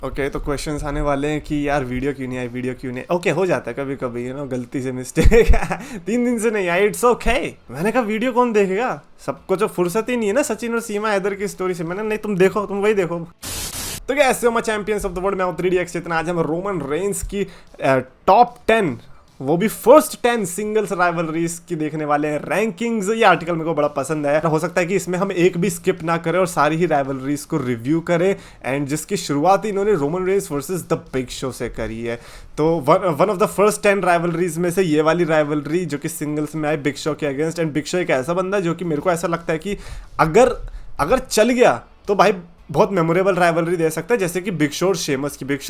Okay तो questions आने वाले हैं कि यार वीडियो क्यों नहीं आई, वीडियो क्यों नहीं। ओके हो जाता है कभी कभी, गलती से मिस्टेक 3 दिन से नहीं आई, इट्स ओके। मैंने कहा वीडियो कौन देखेगा, सबको जो फुर्सत ही नहीं है ना सचिन और सीमा हैदर की स्टोरी से। मैंने नहीं, तुम देखो, तुम वही देखो। तो क्या ऐसे हो मैं चैंपियंस ऑफ द वर्ल्ड, मैं हूं 3DX चेतन। आज हम रोमन रेंस की टॉप 10, वो भी फर्स्ट 10 सिंगल्स राइवलरीज की देखने वाले हैं, रैंकिंग्स। ये आर्टिकल मेरे को बड़ा पसंद है। हो सकता है कि इसमें हम एक भी स्किप ना करें और सारी ही राइवलरीज को रिव्यू करें। एंड जिसकी शुरुआत इन्होंने Roman Reigns versus the big show से करी है। तो one of the first 10 rivalries में से ये वाली राइवलरी जो कि सिंगल्स में आई बिग शो के अगेंस्ट। एंड बिग शो एक ऐसा बंदा है जो कि मेरे को ऐसा लगता है कि अगर चल गया तो भाई बहुत मेमोरेबल राइवलरी दे सकता है। जैसे कि बिग शो और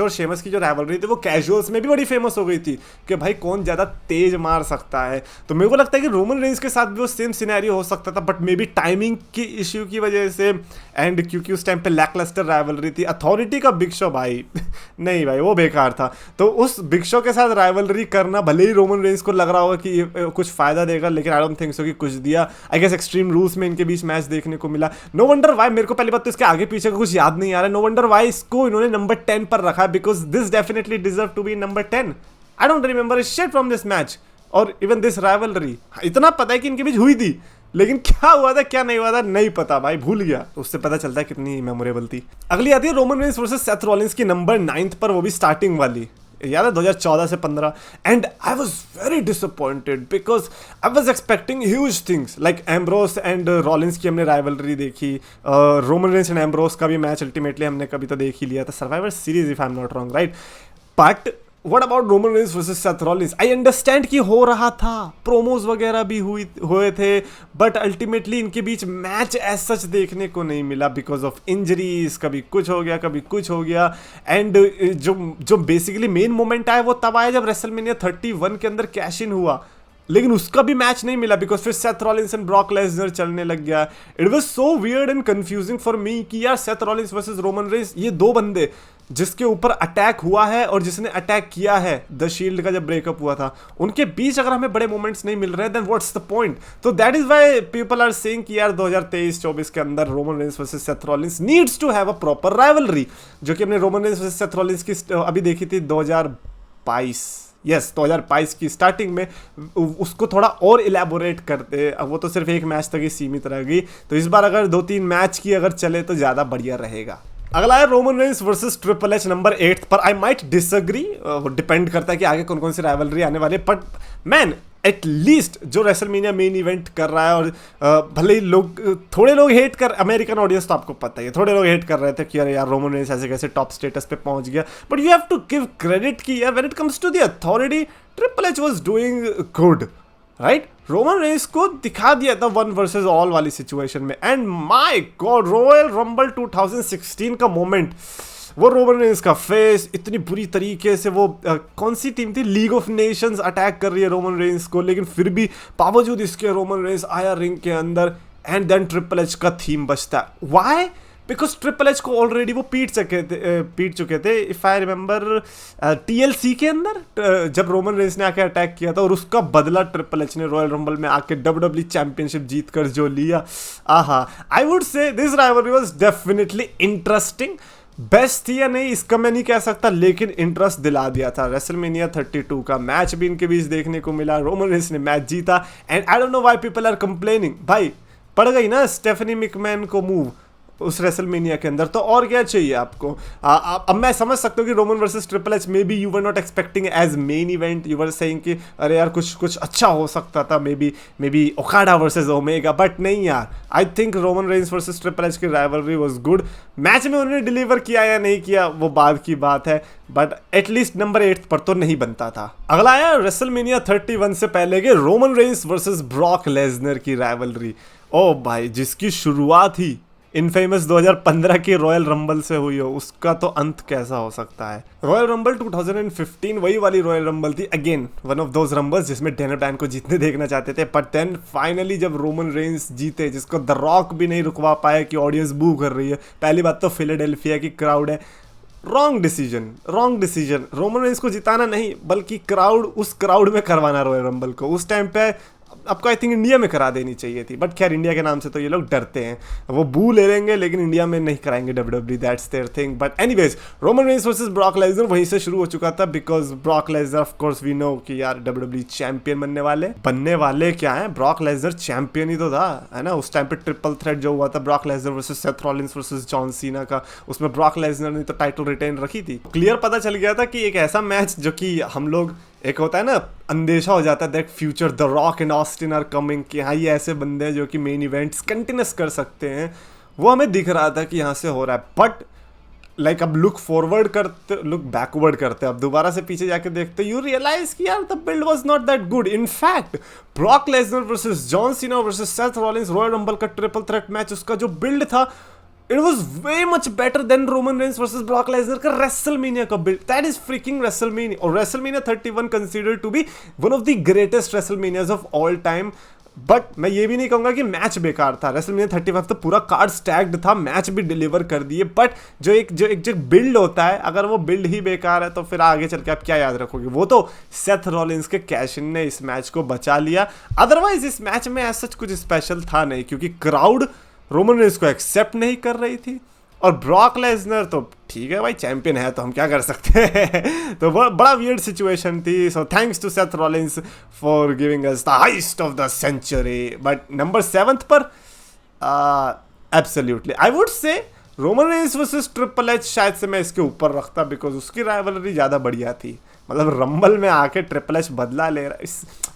शेमस की जो राइवलरी थी वो कैजुअल्स में भी बड़ी फेमस हो गई थी कि भाई कौन ज़्यादा तेज मार सकता है। तो मेरे को लगता है कि रोमन रेंस के साथ भी वो सेम सिनेरियो हो सकता था, बट मे बी टाइमिंग की इश्यू की वजह से। एंड क्योंकि उस टाइम पे लैकलस्टर राइवलरी थी। अथॉरिटी का बिग शो भाई नहीं भाई वो बेकार था। तो उस बिग शो के साथ राइवलरी करना, भले ही रोमन रेंस को लग रहा होगा कि ये कुछ फायदा देगा, लेकिन आई डोंट थिंक सो कि कुछ दिया। आई गेस एक्सट्रीम रूल्स में इनके बीच मैच देखने को मिला। नो वंडर वाई, मेरे को पहली बात तो इसके आगे पीछे का कुछ याद नहीं आ रहा है। नो वंडर वाई इसको इन्होंने नंबर 10 पर रखा, because this definitely deserve to be number 10। I don't remember shit from this match और इवन दिस राइवलरी। इतना पता है कि इनके बीच हुई थी, लेकिन क्या हुआ था क्या नहीं हुआ था नहीं पता भाई, भूल गया। उससे पता चलता है कितनी मेमोरेबल थी। अगली आती है Roman Reigns versus Seth Rollins की नंबर 9 पर, वो भी स्टार्टिंग वाली। याद है 2014 से 15। And I was very disappointed because I was expecting huge things like Ambrose and Rollins की हमने राइवलरी देखी। रोमन रेंस एंड एम्ब्रोस का भी मैच अल्टीमेटली हमने कभी तो देख ही लिया था, survivor series if I am not wrong, right. But What about Roman Reigns versus Seth Rollins? I understand कि हो रहा था, प्रोमोज वगैरह भी हुए थे, बट अल्टीमेटली इनके बीच मैच एज सच देखने को नहीं मिला बिकॉज ऑफ इंजरीज। कभी कुछ हो गया कभी कुछ हो गया। एंड जो बेसिकली मेन मोमेंट आया वो तब आया जब रेसलमेनिया 31 के अंदर कैश इन हुआ, लेकिन उसका भी मैच नहीं मिला बिकॉज फिर Seth Rollins and Brock Lesnar चलने लग गया। It was so weird and confusing for me कि यार Seth Rollins versus Roman Reigns, ये दो बंदे जिसके ऊपर अटैक हुआ है और जिसने अटैक किया है द शील्ड का जब ब्रेकअप हुआ था, उनके बीच अगर हमें बड़े मोमेंट्स नहीं मिल रहे देन व्हाट्स द पॉइंट। तो that is why people are saying कि यार 2023-24 के अंदर Roman Reigns versus Seth Rollins needs to have a proper rivalry, जो कि हमने Roman Reigns versus Seth Rollins की अभी देखी थी 2022। यस 2022 की स्टार्टिंग में। उसको थोड़ा और इलेबोरेट करते, अब वो तो सिर्फ एक मैच तक ही सीमित रह गई, तो इस बार अगर 2-3 मैच की अगर चले तो ज़्यादा बढ़िया रहेगा। अगला है Roman Reigns versus triple H number 8 पर। आई माइट डिसएग्री, वो डिपेंड करता है कि आगे कौन कौन सी राइवलरी आने वाली है, बट मैन एटलीस्ट जो रेसलमेनिया मेन इवेंट कर रहा है, और भले ही थोड़े लोग हेट कर, अमेरिकन ऑडियंस तो आपको पता ही है, थोड़े लोग हेट कर रहे थे कि अरे यार रोमन रेंस ऐसे कैसे टॉप स्टेटस पे पहुंच गया, but you have to give credit कि यार when it comes to the authority triple H was doing good, right. Roman Reigns को दिखा दिया था 1 वर्सेस ऑल वाली सिचुएशन में। And my god, Royal Rumble 2016 का मोमेंट, वो रोमन रेंस का फेस इतनी बुरी तरीके से, वो कौन सी टीम थी, लीग ऑफ नेशंस अटैक कर रही है रोमन रेंस को, लेकिन फिर भी बावजूद इसके रोमन रेंस आया रिंग के अंदर। एंड देन ट्रिपल एच का थीम बजता है। व्हाई? बिकॉज ट्रिपल एच को ऑलरेडी वो पीट चुके थे इफ आई रिमेंबर TLC के अंदर, जब रोमन रेंस ने आके अटैक किया था, और उसका बदला ट्रिपल एच ने रॉयल रंबल में आके WWE चैंपियनशिप जीत कर जो लिया। आहा, आई वुड से this rivalry was definitely interesting. Best थी या नहीं इसका मैं नहीं कह सकता, लेकिन इंटरेस्ट दिला दिया था। रेसलमेनिया 32 का मैच भी इनके बीच देखने को मिला, रोमन रेंस ने मैच जीता। And I don't know why people are complaining, भाई पड़ गई ना स्टेफनी मैकमैन को मूव उस रेसलमेनिया के अंदर, तो और क्या चाहिए आपको। अब मैं समझ सकता हूँ कि Roman versus triple H maybe you were not expecting as main event, you were saying कि अरे यार कुछ अच्छा हो सकता था, maybe Okada versus Omega, but नहीं यार। I think Roman Reigns versus triple H की राइवलरी वाज गुड। मैच में उन्होंने डिलीवर किया या नहीं किया वो बाद की बात है, बट एटलीस्ट नंबर 8 पर तो नहीं बनता था। अगला आया रेसलमेनिया 31 से पहले के Roman Reigns versus Brock Lesnar की राइवलरी। ओ भाई, जिसकी शुरुआत ही इनफेमस 2015 की रॉयल रंबल से हुई हो, उसका तो अंत कैसा हो सकता है। रॉयल रंबल 2015 वही वाली रॉयल रंबल थी, again one of those rumbles जिसमें डेनियल ब्रायन को जीतने देखना चाहते थे, बट देन फाइनली जब रोमन रेंस जीते, जिसको द रॉक भी नहीं रुकवा पाया कि ऑडियंस बू कर रही है। पहली बात तो फिलाडेल्फिया की क्राउड है, रॉन्ग डिसीजन। रोमन रेंस को जिताना नहीं, बल्कि उस क्राउड में करवाना रॉयल रंबल को। उस टाइम पे आपको आई थिंक इंडिया में करा देनी चाहिए थी, बट खैर इंडिया के नाम से तो ये लोग डरते हैं, वो बू ले लेंगे लेकिन इंडिया में नहीं कराएंगे WWE, that's their thing. But anyways Roman Reigns versus Brock Lesnar वहीं से शुरू हो चुका था, because Brock Lesnar of course we know कि यार WWE चैंपियन बनने वाले क्या है, ब्रॉक लेसनर चैंपियन ही तो था, है ना। उस टाइम पे ट्रिपल थ्रेट जो हुआ था Brock Lesnar versus Seth Rollins versus John Cena का, उसमें ब्रॉक लेसनर ने तो टाइटल रिटेन रखी थी। क्लियर पता चल गया था कि एक ऐसा मैच जो कि हम लोग, एक होता है ना अंदेशा हो जाता है that future the Rock and Austin are coming, कि हाँ ये ऐसे बंदे हैं जो कि मेन इवेंट्स कंटिन्यूस कर सकते हैं, वो हमें दिख रहा था कि यहाँ से हो रहा है। बट लाइक अब लुक फॉरवर्ड करते, लुक बैकवर्ड करते, अब दोबारा से पीछे जाके देखते, यू रियलाइज कि यार the build was not that good. In fact Brock Lesnar versus John Cena versus Seth Rollins royal rumble का ट्रिपल थ्रेट मैच, उसका जो बिल्ड था it was way much better than Roman Reigns versus Brock Lesnar का WrestleMania का build. That is freaking WrestleMania, और WrestleMania 31 considered to be one of the greatest WrestleManias of all time. But मैं ये भी नहीं कहूँगा कि मैच बेकार था। WrestleMania 35 तो पूरा कार्ड स्टैक्ड था, मैच भी डिलीवर कर दिए, बट जो एक बिल्ड होता है, अगर वो बिल्ड ही बेकार है तो फिर आगे चल के आप क्या याद रखोगे। वो तो सेथ रॉलिंस के कैश इन ने इस मैच को बचा लिया, अदरवाइज इस मैच में ऐसा कुछ स्पेशल था नहीं, क्योंकि क्राउड रोमन रेंस को एक्सेप्ट नहीं कर रही थी, और ब्रॉक लेसनर तो ठीक है भाई चैंपियन है तो हम क्या कर सकते हैं। तो वो बड़ा वियर्ड सिचुएशन थी। So thanks to Seth Rollins for giving us the heist of the century. But number 7 पर absolutely I would say Roman Reigns versus triple H शायद से मैं इसके ऊपर रखता, बिकॉज उसकी राइवलरी ज़्यादा बढ़िया थी। मतलब रंबल में आके ट्रिपल एच बदला ले रहा है,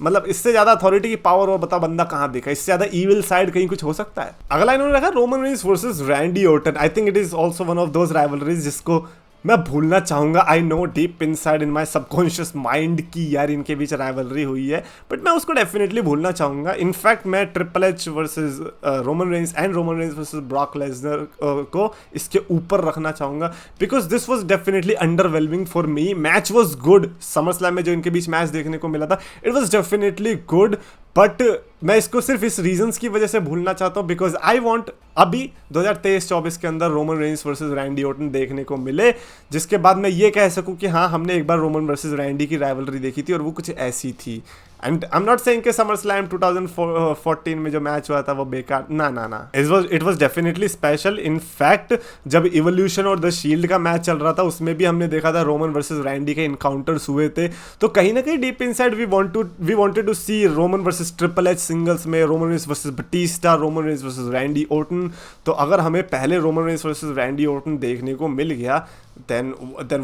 मतलब इससे ज्यादा अथॉरिटी की पावर और बता बंदा कहाँ दिखा, इससे ज्यादा इविल साइड कहीं कुछ हो सकता है। अगला इन्होंने रखा Roman Reigns versus Randy Orton. I think it is also one of those rivalries जिसको मैं भूलना चाहूंगा। I know deep inside in my subconscious mind की यार इनके बीच राइवलरी हुई है, बट मैं उसको डेफिनेटली भूलना चाहूंगा। इनफैक्ट मैं triple H versus Roman Reigns and Roman Reigns versus Brock Lesnar को इसके ऊपर रखना चाहूंगा, because this was definitely underwhelming for me. Match was good, summer slam में जो इनके बीच मैच देखने को मिला था it was definitely good, but मैं इसको सिर्फ इस रीजंस की वजह से भूलना चाहता हूँ, बिकॉज आई वांट अभी 2023-24 के अंदर Roman Reigns versus Randy Orton देखने को मिले, जिसके बाद मैं ये कह सकूँ कि हाँ हमने एक बार रोमन वर्सेस रैंडी की राइवलरी देखी थी और वो कुछ ऐसी थी। And I am not saying कि समर स्लैम 2014 में जो मैच हुआ था वो बेकार, ना it was definitely special. In fact जब इवोल्यूशन और द शील्ड का मैच चल रहा था उसमें भी हमने देखा था रोमन वर्सेस रैंडी के इनकाउंटर्स हुए थे, तो कहीं ना कहीं deep inside we wanted to C Roman versus triple H singles में, Roman Reigns versus Batista, Roman Reigns versus Randy Orton. तो अगर हमें पहले Roman Reigns versus Randy Orton देखने को मिल गया then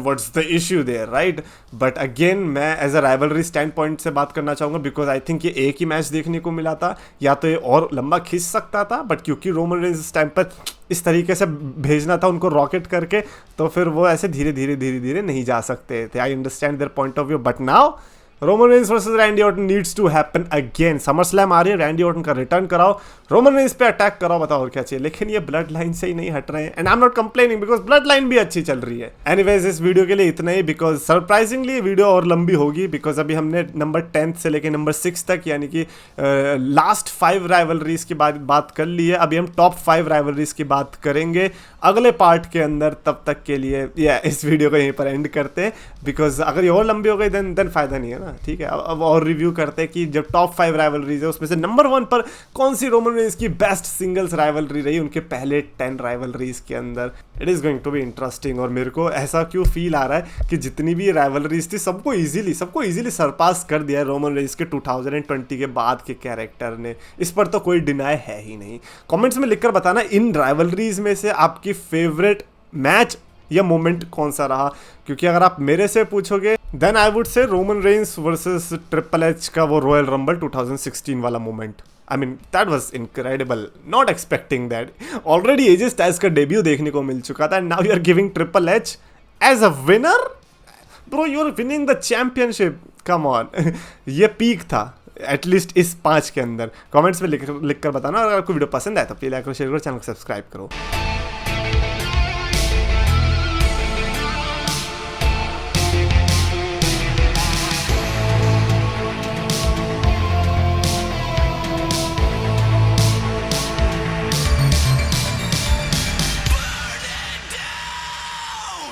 what's the issue there, right? But again मैं as a rivalry standpoint से बात करना चाहूँगा, बिकॉज आई थिंक ये एक ही मैच देखने को मिला था, या तो ये और लंबा खींच सकता था, बट क्योंकि रोमन रेंस इस टाइम पर इस तरीके से भेजना था उनको रॉकेट करके, तो फिर वो ऐसे धीरे धीरे नहीं जा सकते थे। I understand their point of view, but now Roman Reigns versus Randy Orton needs to happen again. SummerSlam आ रही है, रैंडी ऑर्टन का रिटर्न कराओ, रोमन रेंस पे अटैक कराओ, बताओ और क्या चाहिए। लेकिन ये ब्लड लाइन से ही नहीं हट रहे हैं, and I am not complaining because blood line भी अच्छी चल रही है। एनीवेज इस वीडियो के लिए इतना ही, बिकॉज सरप्राइजिंगली वीडियो और लंबी होगी, बिकॉज अभी हमने नंबर 10 से लेकर नंबर 6 तक यानी कि लास्ट 5 राइवलरीज की बात कर ली है। अभी हम टॉप 5 राइवलरीज की बात करेंगे अगले पार्ट के अंदर। तब तक के लिए इस वीडियो को यहीं पर एंड करते हैं, बिकॉज अगर ये और लंबी हो गई देन फायदा नहीं है ना। ठीक है, अब और रिव्यू करते हैं कि जब टॉप 5 राइवलरीज है उसमें से नंबर 1 पर कौन सी रोमन रेंस की बेस्ट सिंगल्स राइवलरी रही उनके पहले 10 राइवलरीज के अंदर। It is going to be interesting, और मेरे को ऐसा क्यों फील आ रहा है कि जितनी भी राइवलरीज थी सबको इजीली सरपास कर दिया है रोमन रेंस के 2020 के बाद के कैरेक्टर ने। इस पर तो कोई डिनाई है ही नहीं। कमेंट्स में लिखकर बताना इन राइवलरीज में से आपकी फेवरेट मैच या मोमेंट कौन सा रहा, क्योंकि अगर आप मेरे से पूछोगे then I would say Roman Reigns versus triple H का वो रॉयल रंबल 2016 वाला moment. I mean, that was incredible. Not expecting that. Already AJ Styles का डेब्यू देखने को मिल चुका था, and now you are giving Triple H as a winner? Bro, you are winning the championship. Come on. ये peak था at least इस 5 के अंदर। कमेंट्स में लिख कर बताना, और अगर आपको वीडियो पसंद आए तो प्लीज लाइक करो, शेयर करो, चैनल को सब्सक्राइब करो।